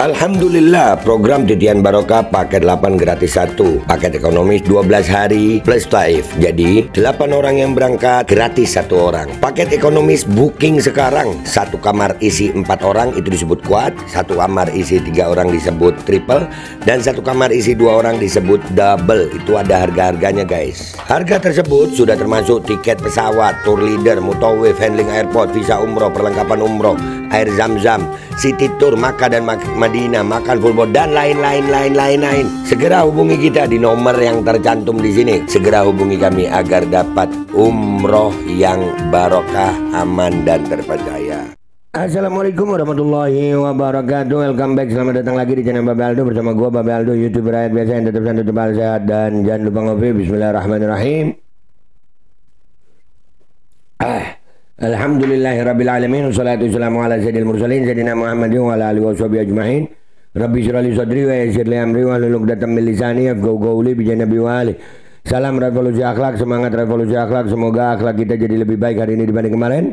Alhamdulillah, program Titian Barokah paket 8 gratis 1, paket ekonomis 12 hari plus taif. Jadi 8 orang yang berangkat gratis 1 orang. Paket ekonomis booking sekarang, 1 kamar isi 4 orang itu disebut quad, 1 kamar isi 3 orang disebut triple, dan 1 kamar isi 2 orang disebut double. Itu ada harga-harganya guys. Harga tersebut sudah termasuk tiket pesawat, tour leader, mutawif, handling airport, visa umroh, perlengkapan umroh, air zam-zam, city tour, Makkah dan Madinah, makan full board, dan lain-lain. Segera hubungi kita di nomor yang tercantum di sini. Segera hubungi kami agar dapat umroh yang barokah, aman dan terpercaya. Assalamualaikum warahmatullahi wabarakatuh. Welcome back, selamat datang lagi di channel Babe Aldo bersama gua Babe Aldo, YouTuber rakyat biasa yang tetap santai, tebal, sehat, dan jangan lupa ngopi. Bismillahirrahmanirrahim. Alhamdulillahirrabbilalamin. Wassalatu wassalamu ala sayyidil mursalin Sayyidina Muhammadin wa ala alihi wa sahbihi ajma'in. Rabbi syrah li sadri wa yassir li amri wa hlul 'uqdatam min lisani yafqahu qawli bi janabi wali. Salam revolusi akhlak, semangat revolusi akhlak. Semoga akhlak kita jadi lebih baik hari ini dibanding kemarin.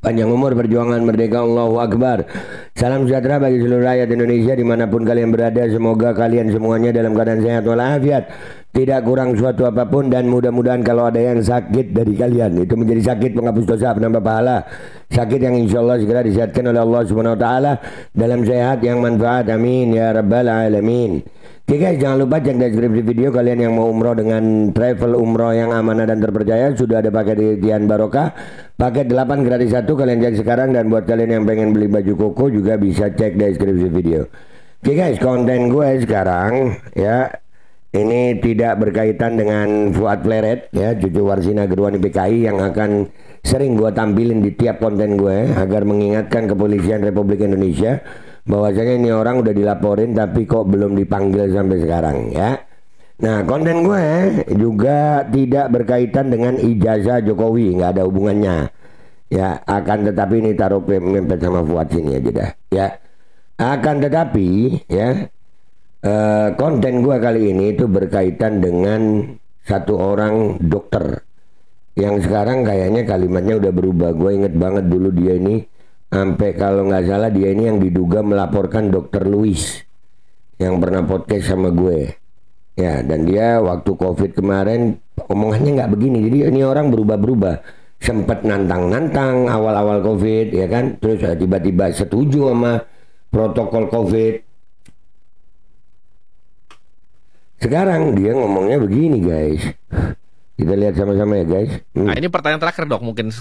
Panjang umur, perjuangan, merdeka, Allahu Akbar. Salam sejahtera bagi seluruh rakyat Indonesia dimanapun kalian berada. Semoga kalian semuanya dalam keadaan sehat walafiat, tidak kurang suatu apapun, dan mudah-mudahan kalau ada yang sakit dari kalian itu menjadi sakit penghapus dosa, penambah pahala, sakit yang insya Allah segera disehatkan oleh Allah Subhanahu Wa Taala dalam sehat yang manfaat, amin ya rabbal alamin. Oke guys, jangan lupa cek deskripsi video. Kalian yang mau umroh dengan travel umroh yang amanah dan terpercaya, sudah ada paket Titian Barokah paket 8 gratis 1, kalian cek sekarang. Dan buat kalian yang pengen beli baju koko juga bisa cek deskripsi video. Oke guys, konten gue sekarang ya, ini tidak berkaitan dengan Fuad Pleret ya, cucu Warsina Gerwani PKI, yang akan sering gue tampilin di tiap konten gue agar mengingatkan kepolisian Republik Indonesia bahwasanya ini orang udah dilaporin tapi kok belum dipanggil sampai sekarang ya. Nah, konten gue juga tidak berkaitan dengan ijazah Jokowi, nggak ada hubungannya ya. Akan tetapi ini taruh mempet sama Fuad sini aja dah ya. Akan tetapi ya, konten gue kali ini itu berkaitan dengan satu orang dokter yang sekarang kayaknya kalimatnya udah berubah. Gue inget banget dulu dia ini, sampai kalau nggak salah dia ini yang diduga melaporkan Dokter Luis yang pernah podcast sama gue ya. Dan dia waktu COVID kemarin omongannya nggak begini. Jadi ini orang berubah-berubah. Sempet nantang-nantang awal-awal COVID ya kan, terus tiba-tiba setuju sama protokol COVID. Sekarang dia ngomongnya begini guys. Kita lihat sama-sama ya guys. Nah, ini pertanyaan terakhir dok, mungkin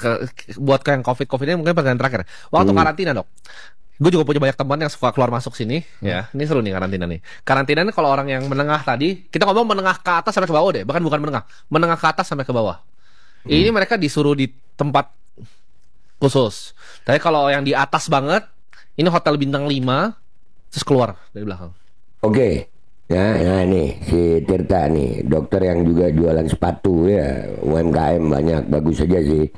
buat yang COVID ini mungkin pertanyaan terakhir. Waktu karantina dok, gue juga punya banyak teman yang suka keluar masuk sini. Ya, ini seru nih karantina nih. Karantina ini kalau orang yang menengah tadi, kita ngomong menengah ke atas sampai ke bawah deh, bahkan bukan menengah ke atas sampai ke bawah. Ini mereka disuruh di tempat khusus. Tapi kalau yang di atas banget, ini hotel bintang 5, terus keluar dari belakang. Oke. Ya, nah ini si Tirta nih, dokter yang juga jualan sepatu ya, UMKM banyak, bagus saja sih.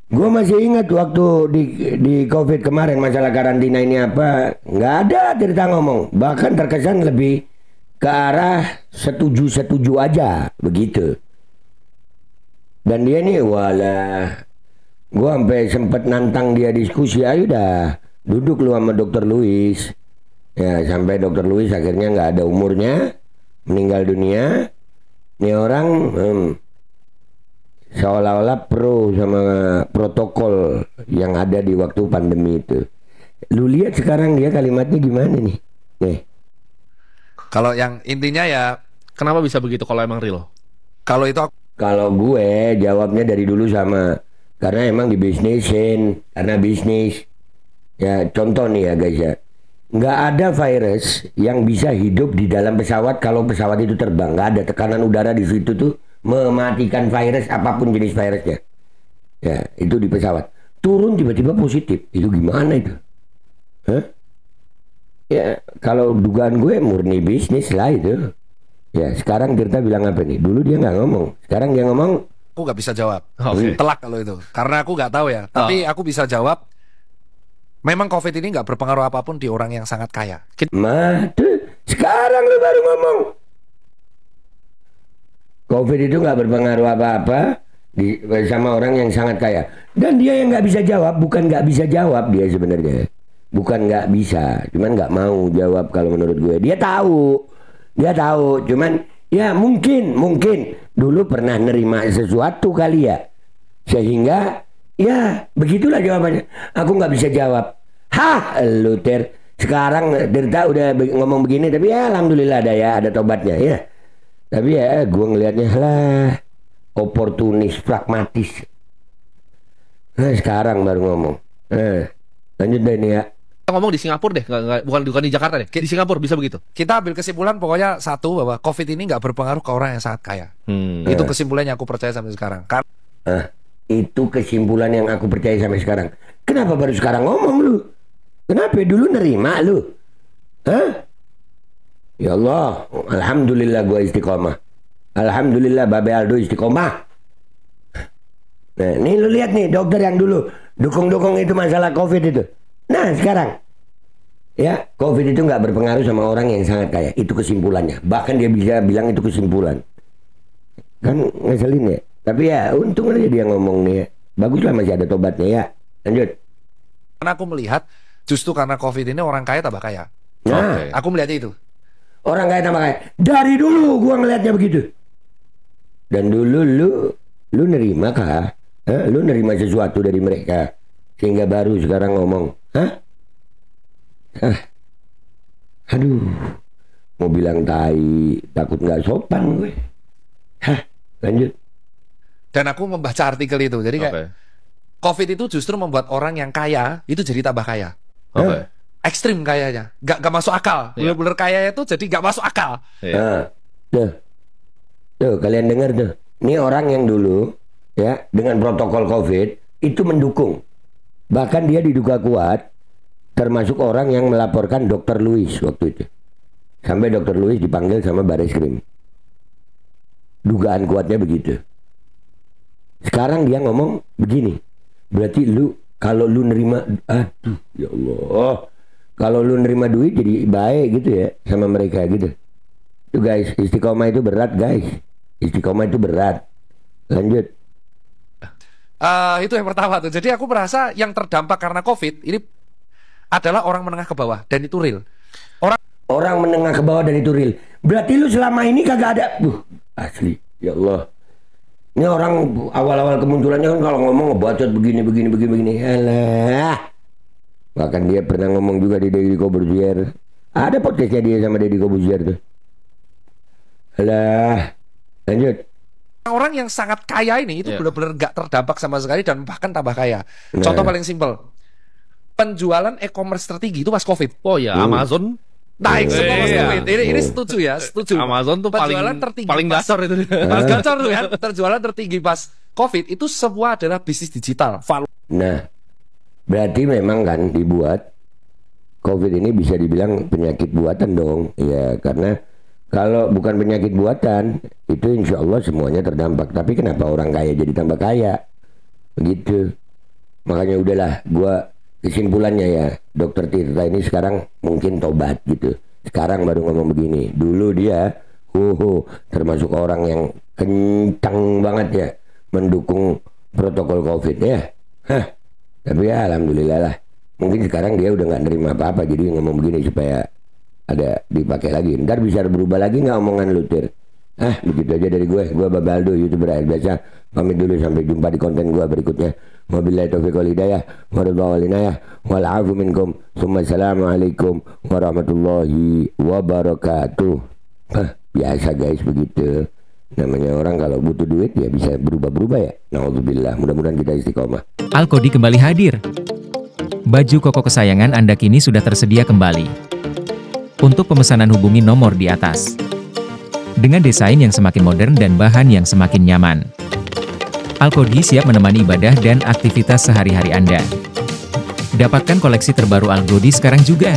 Gue masih ingat waktu di COVID kemarin masalah karantina ini apa, nggak ada Tirta ngomong, bahkan terkesan lebih ke arah setuju aja begitu. Dan dia nih walah, gue sampai sempet nantang dia diskusi, ayo dah duduk lu sama Dokter Luis. Ya, sampai Dokter Luis akhirnya nggak ada umurnya, meninggal dunia. Ini orang seolah-olah pro sama protokol yang ada di waktu pandemi itu. Lu lihat sekarang dia kalimatnya gimana nih? Nih. Kalau yang intinya ya, kenapa bisa begitu kalau emang real? Kalau gue jawabnya dari dulu sama, karena emang dibisnisin, karena bisnis. Ya contoh nih ya guys ya. Nggak ada virus yang bisa hidup di dalam pesawat kalau pesawat itu terbang. Nggak ada, tekanan udara di situ tuh mematikan virus apapun jenis virusnya. Ya, itu di pesawat. Turun tiba-tiba positif. Itu gimana itu? Hah? Ya, kalau dugaan gue murni bisnis lah itu. Ya, sekarang Tirta bilang apa nih? Dulu dia nggak ngomong. Sekarang dia ngomong. Aku nggak bisa jawab. Telak kalau itu. Karena aku nggak tahu ya. Tapi aku bisa jawab. Memang COVID ini nggak berpengaruh apapun di orang yang sangat kaya. Sekarang lu baru ngomong. COVID itu nggak berpengaruh apa-apa sama orang yang sangat kaya. Dan dia yang nggak bisa jawab, bukan nggak bisa jawab dia sebenarnya. bukan nggak bisa, cuman nggak mau jawab kalau menurut gue. Dia tahu, cuman ya mungkin dulu pernah nerima sesuatu kali ya, sehingga ya begitulah jawabannya. Aku nggak bisa jawab. Hah, lu Ter. Sekarang Tirta udah ngomong begini, tapi ya alhamdulillah ada tobatnya ya. Tapi ya gue ngelihatnya lah oportunis, pragmatis. Nah, sekarang baru ngomong. Lanjut deh ini ya. Kita ngomong di Singapura deh, bukan di Jakarta deh. Di Singapura bisa begitu. Kita ambil kesimpulan pokoknya satu, bahwa COVID ini nggak berpengaruh ke orang yang sangat kaya. Itu kesimpulannya aku percaya sampai sekarang. Itu kesimpulan yang aku percaya sampai sekarang. Kenapa baru sekarang ngomong lu? Kenapa dulu nerima lu? Hah? Ya Allah, alhamdulillah gue istiqomah. Alhamdulillah Babe Aldo istiqomah. Nah, nih lu lihat nih dokter yang dulu dukung-dukung itu masalah COVID itu. Nah, sekarang ya, COVID itu nggak berpengaruh sama orang yang sangat kaya. Itu kesimpulannya. Bahkan dia bisa bilang itu kesimpulan. Kan ngeselin ya. Tapi ya untung aja dia ngomong nih ya. Baguslah masih ada tobatnya ya. Lanjut. Karena aku melihat justru karena COVID ini orang kaya tambah kaya. Nah, aku melihatnya itu. Orang kaya tambah kaya. Dari dulu gua ngelihatnya begitu. Dan dulu lu nerima kah? Lu nerima sesuatu dari mereka sehingga baru sekarang ngomong, aduh, mau bilang tai, takut nggak sopan gue. Lanjut. Dan aku membaca artikel itu, jadi kayak COVID itu justru membuat orang yang kaya itu jadi tambah kaya. Ekstrim kayanya, gak masuk akal. Bener-bener kaya itu jadi gak masuk akal. Tuh kalian dengar tuh. Ini orang yang dulu ya dengan protokol COVID itu mendukung. Bahkan dia diduga kuat, termasuk orang yang melaporkan Dr. Louis waktu itu. Sampai Dr. Louis dipanggil sama Bareskrim. Dugaan kuatnya begitu. Sekarang dia ngomong begini. Berarti kalau lu nerima, aduh ya Allah, kalau lu nerima duit jadi baik gitu ya sama mereka gitu. Tuh guys, istiqomah itu berat guys. Istiqomah itu berat. Lanjut. Itu yang pertama tuh. Jadi aku merasa yang terdampak karena COVID ini adalah orang menengah ke bawah, dan itu real. Orang menengah ke bawah dan itu real. Berarti lu selama ini kagak ada. Asli. Ya Allah. Ini orang awal-awal kemunculannya kan kalau ngomong ngebacot begini. Alah. Bahkan dia pernah ngomong juga di Deddy Corbuzier. Ada podcastnya dia sama Deddy Corbuzier tuh. Alah. Lanjut. Orang yang sangat kaya ini itu benar-benar gak terdampak sama sekali dan bahkan tambah kaya. Contoh paling simpel. Penjualan e-commerce tertinggi itu pas COVID. Oh ya, Amazon naik semua pas COVID. Ini setuju ya, setuju. Amazon tuh paling gacor itu. Pas gacor tuh kan. Penjualan tertinggi pas COVID itu semua adalah bisnis digital. Nah, berarti memang kan dibuat COVID ini bisa dibilang penyakit buatan dong. Ya, karena kalau bukan penyakit buatan, itu insya Allah semuanya terdampak. Tapi kenapa orang kaya jadi tambah kaya? Begitu. Makanya udahlah, gua kesimpulannya ya, Dokter Tirta ini sekarang mungkin tobat gitu. Sekarang baru ngomong begini. Dulu dia, termasuk orang yang kencang banget ya, mendukung protokol COVID ya. Tapi ya alhamdulillah lah. Mungkin sekarang dia udah nggak nerima apa-apa, jadi ngomong begini supaya ada dipakai lagi. Ntar bisa berubah lagi nggak omongan lu Tir? Begitu aja dari gue Babe Aldo, YouTuber air biasa. Pamit dulu, sampai jumpa di konten gue berikutnya. Wabillahi taufiq wal hidayah, waridha wal inayah, wal afu minkum. Assalamualaikum warahmatullahi wabarakatuh. Biasa guys, begitu. Namanya orang kalau butuh duit ya bisa berubah-berubah ya. Nauzubillah, mudah-mudahan kita istiqomah. Alkodi kembali hadir. Baju koko kesayangan Anda kini sudah tersedia kembali. Untuk pemesanan hubungi nomor di atas. Dengan desain yang semakin modern dan bahan yang semakin nyaman. Alkodi siap menemani ibadah dan aktivitas sehari-hari Anda. Dapatkan koleksi terbaru Alkodi sekarang juga.